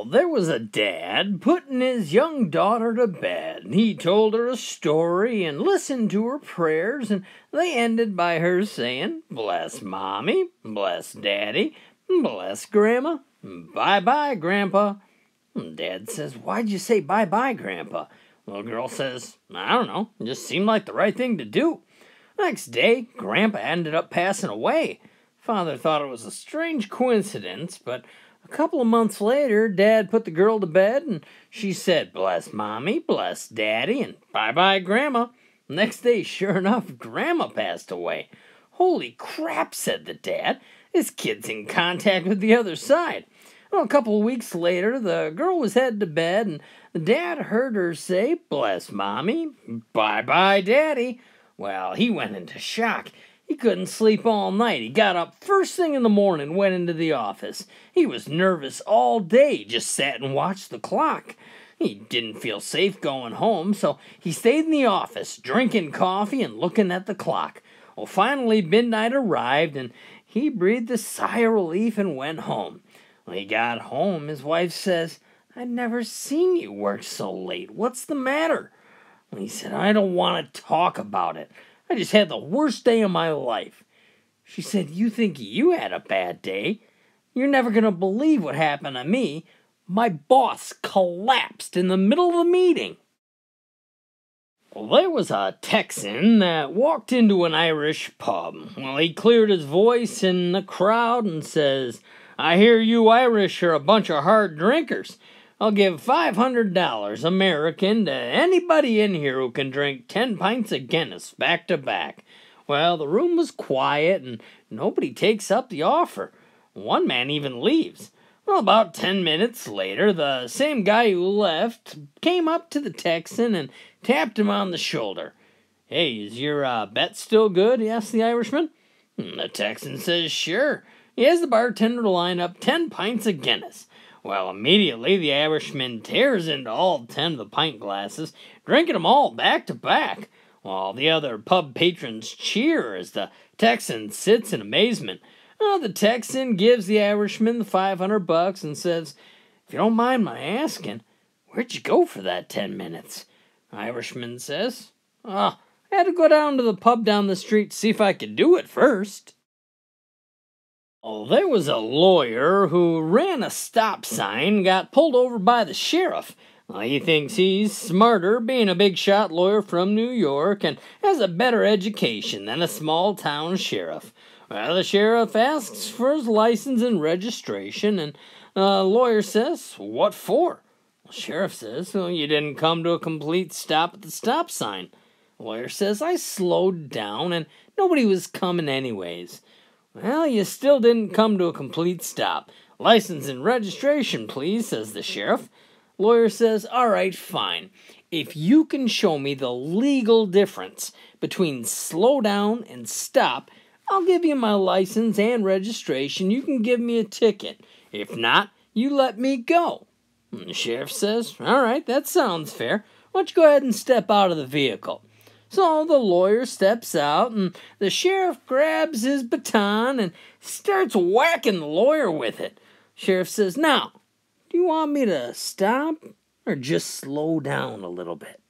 There was a dad putting his young daughter to bed. He told her a story and listened to her prayers, and they ended by her saying, "Bless Mommy, bless Daddy, bless Grandma, bye-bye, Grandpa." Dad says, "Why'd you say bye-bye, Grandpa?" Little girl says, "I don't know, it just seemed like the right thing to do." Next day, Grandpa ended up passing away. Father thought it was a strange coincidence, but a couple of months later, Dad put the girl to bed, and she said, "Bless Mommy, bless Daddy, and bye-bye, Grandma." Next day, sure enough, Grandma passed away. "Holy crap," said the dad. "This kid's in contact with the other side." Well, a couple of weeks later, the girl was headed to bed, and the dad heard her say, "Bless Mommy, bye-bye, Daddy." Well, he went into shock. He couldn't sleep all night. He got up first thing in the morning, went into the office. He was nervous all day, just sat and watched the clock. He didn't feel safe going home, so he stayed in the office, drinking coffee and looking at the clock. Well, finally midnight arrived, and he breathed a sigh of relief and went home. When he got home, his wife says, "I've never seen you work so late. What's the matter?" And he said, "I don't want to talk about it. I just had the worst day of my life." She said, "You think you had a bad day? You're never going to believe what happened to me. My boss collapsed in the middle of the meeting." Well, there was a Texan that walked into an Irish pub. Well, he cleared his voice in the crowd and says, "I hear you Irish are a bunch of hard drinkers. I'll give $500 American to anybody in here who can drink 10 pints of Guinness back to back." Well, the room was quiet and nobody takes up the offer. One man even leaves. Well, about 10 minutes later, the same guy who left came up to the Texan and tapped him on the shoulder. "Hey, is your bet still good?" asked the Irishman. The Texan says, "Sure." He has the bartender line up 10 pints of Guinness. Well, immediately the Irishman tears into all 10 of the pint glasses, drinking them all back to back, while the other pub patrons cheer as the Texan sits in amazement. Well, the Texan gives the Irishman the $500 and says, "If you don't mind my asking, where'd you go for that 10 minutes? Irishman says, "I had to go down to the pub down the street to see if I could do it first." Oh, there was a lawyer who ran a stop sign, got pulled over by the sheriff. Well, he thinks he's smarter, being a big shot lawyer from New York, and has a better education than a small town sheriff. Well, the sheriff asks for his license and registration, and the lawyer says, "What for?" The sheriff says, "Well, you didn't come to a complete stop at the stop sign." The lawyer says, "I slowed down, and nobody was coming anyways." "Well, you still didn't come to a complete stop. License and registration, please," says the sheriff. Lawyer says, "All right, fine. If you can show me the legal difference between slow down and stop, I'll give you my license and registration. You can give me a ticket. If not, you let me go." And the sheriff says, "All right, that sounds fair. Why don't you go ahead and step out of the vehicle?" So the lawyer steps out, and the sheriff grabs his baton and starts whacking the lawyer with it. Sheriff says, "Now, do you want me to stop or just slow down a little bit?"